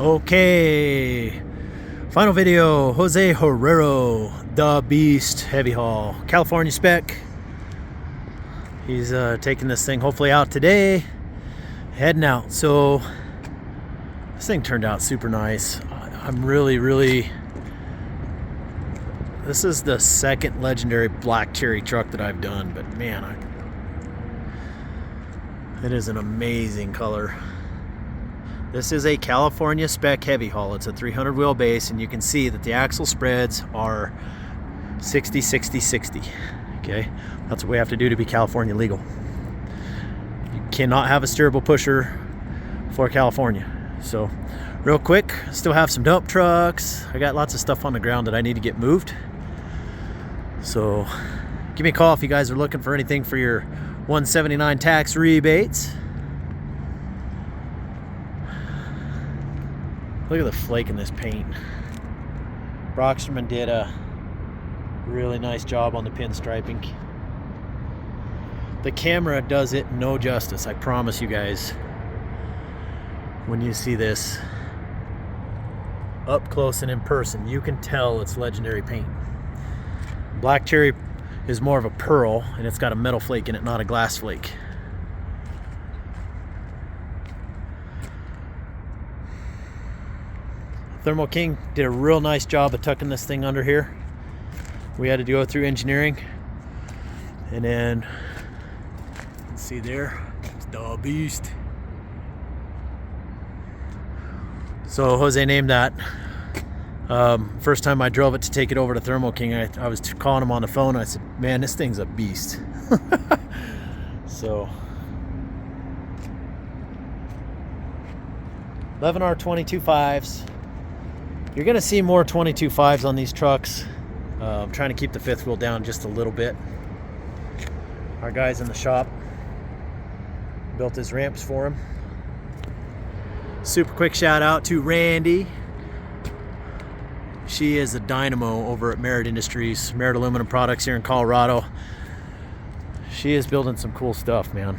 Okay, final video. Jose Herrero, the Beast Heavy Haul, California spec. He's taking this thing hopefully out today, heading out. So this thing turned out super nice. I'm really, this is the second legendary black cherry truck that I've done, but man, it is an amazing color. This is a California spec heavy haul. It's a 300 wheelbase, and you can see that the axle spreads are 60, 60, 60. Okay, that's what we have to do to be California legal. You cannot have a steerable pusher for California. So real quick, still have some dump trucks. I got lots of stuff on the ground that I need to get moved. So give me a call if you guys are looking for anything for your 179 tax rebates. Look at the flake in this paint. Brocksterman did a really nice job on the pinstriping. The camera does it no justice, I promise you guys. When you see this up close and in person, you can tell it's legendary paint. Black cherry is more of a pearl, and it's got a metal flake in it, not a glass flake. Thermo King did a real nice job of tucking this thing under here. We had to go through engineering, and then see there, it's the Beast. So Jose named that. First time I drove it to take it over to Thermo King, I was calling him on the phone. I said, man, this thing's a beast. So 11R 22.5s. You're gonna see more 22.5s on these trucks. I'm trying to keep the fifth wheel down just a little bit. Our guys in the shop built his ramps for him. Super quick shout out to Randy. She is a dynamo over at Merit Industries, Merit Aluminum Products here in Colorado. She is building some cool stuff, man.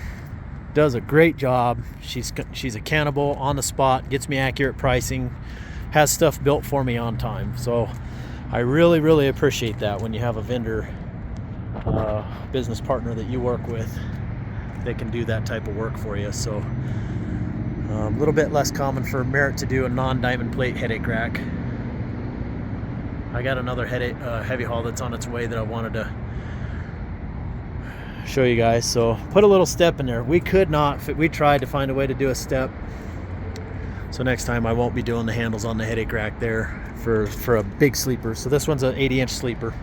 Does a great job. She's accountable, on the spot, gets me accurate pricing, has stuff built for me on time. So I really appreciate that when you have a vendor, business partner that you work with that can do that type of work for you. So a little bit less common for Merit to do a non-diamond plate headache rack. I got another heavy haul that's on its way that I wanted to show you guys. So put a little step in there. We tried to find a way to do a step. So next time I won't be doing the handles on the headache rack there for a big sleeper. So this one's an 80-inch sleeper.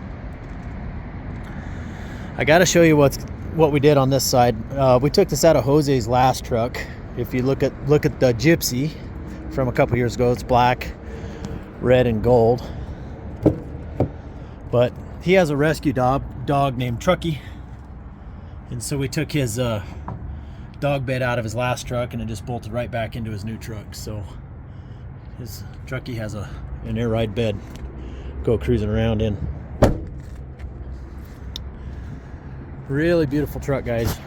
I got to show you what we did on this side. We took this out of Jose's last truck. If you look at the Gypsy from a couple years ago, it's black, red, and gold. But he has a rescue dog named Trucky, and so we took his dog bed out of his last truck and it just bolted right back into his new truck. So his Trucky has an air ride bed, go cruising around in. Really beautiful truck, guys.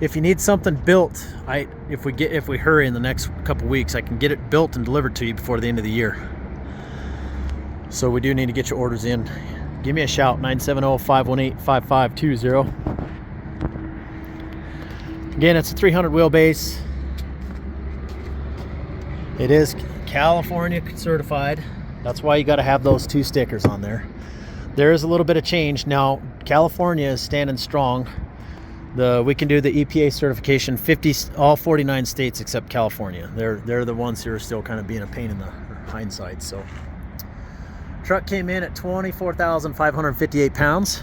If you need something built, if we hurry in the next couple weeks, I can get it built and delivered to you before the end of the year. So we do need to get your orders in. Give me a shout, 970-518-5520. Again, it's a 300 wheelbase. It is California certified. That's why you got to have those two stickers on there. There is a little bit of change. Now, California is standing strong. We can do the EPA certification, all 49 states except California. They're the ones who are still kind of being a pain in the hindsight. So truck came in at 24,558 pounds.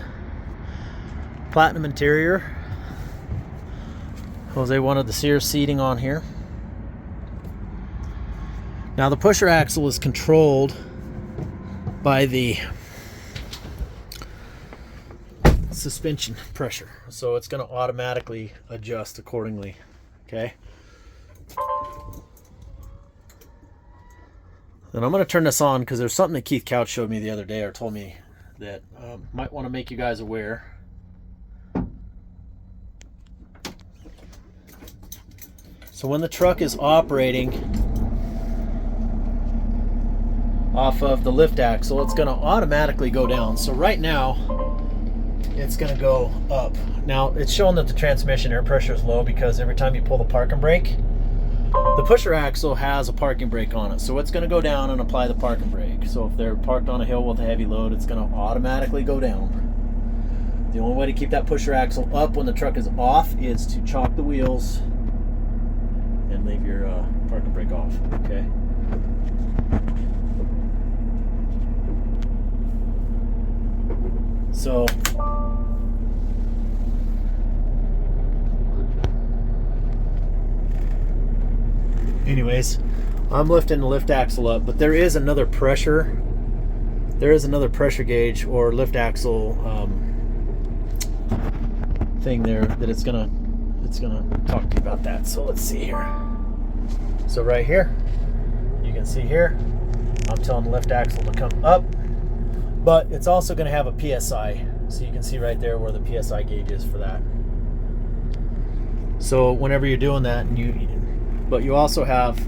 Platinum interior. Jose wanted the Sears seating on here. Now the pusher axle is controlled by the suspension pressure, so it's going to automatically adjust accordingly. Okay. Then I'm going to turn this on because there's something that Keith Couch showed me the other day, or told me that might want to make you guys aware. So when the truck is operating, off of the lift axle, it's going to automatically go down. So right now it's going to go up. Now it's showing that the transmission air pressure is low because every time you pull the parking brake, the pusher axle has a parking brake on it. So it's going to go down and apply the parking brake. So if they're parked on a hill with a heavy load, it's going to automatically go down. The only way to keep that pusher axle up when the truck is off is to chock the wheels and leave your parking brake off. Okay. So anyways, I'm lifting the lift axle up, but there is another pressure gauge or lift axle thing there that it's gonna talk to you about that. So let's see here. So right here, you can see here, I'm telling the lift axle to come up, but it's also going to have a PSI. So you can see right there where the PSI gauge is for that. So whenever you're doing that, but you also have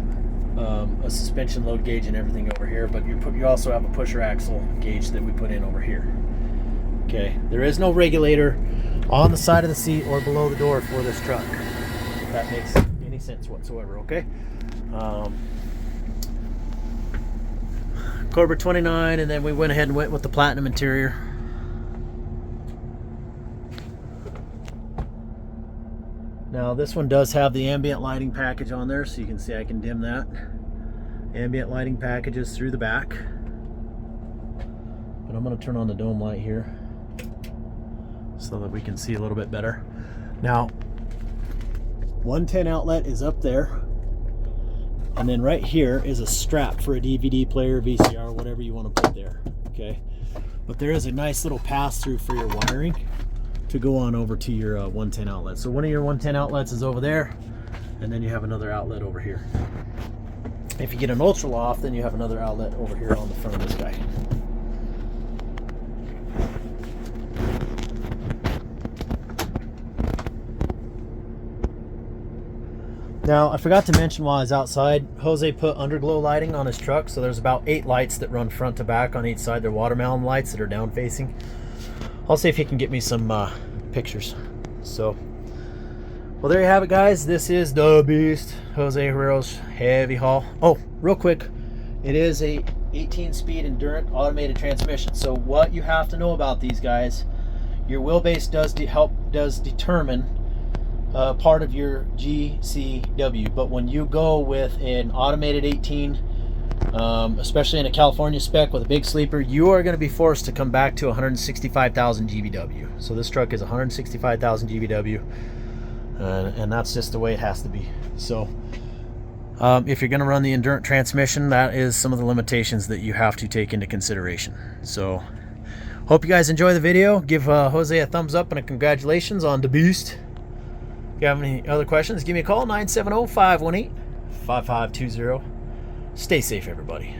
a suspension load gauge and everything over here, but you also have a pusher axle gauge that we put in over here. Okay, there is no regulator on the side of the seat or below the door for this truck, if that makes any sense whatsoever. Okay. Cobra 29, and then we went ahead and went with the platinum interior. Now this one does have the ambient lighting package on there, so you can see I can dim that. Ambient lighting packages through the back. But I'm going to turn on the dome light here so that we can see a little bit better. Now 110 outlet is up there. And then right here is a strap for a DVD player, VCR, whatever you want to put there. Okay. But there is a nice little pass through for your wiring to go on over to your 110 outlet. So one of your 110 outlets is over there, and then you have another outlet over here. If you get an ultra loft, then you have another outlet over here on the front of this guy. Now, I forgot to mention while I was outside, Jose put underglow lighting on his truck, so there's about 8 lights that run front to back on each side. They're watermelon lights that are down facing. I'll see if he can get me some pictures. So, well, there you have it, guys. This is the Beast, Jose Herrero's heavy haul. Oh, real quick, it is a 18-speed Endurant automated transmission. So what you have to know about these guys, your wheelbase does determine part of your GCW, but when you go with an automated 18, especially in a California spec with a big sleeper, you are going to be forced to come back to 165,000 GVW. So this truck is 165,000 GVW, and that's just the way it has to be. So if you're going to run the Endurant transmission, that is some of the limitations that you have to take into consideration. So hope you guys enjoy the video. Give Jose a thumbs up and a congratulations on the Beast. If you have any other questions, give me a call, 970-518-5520. Stay safe, everybody.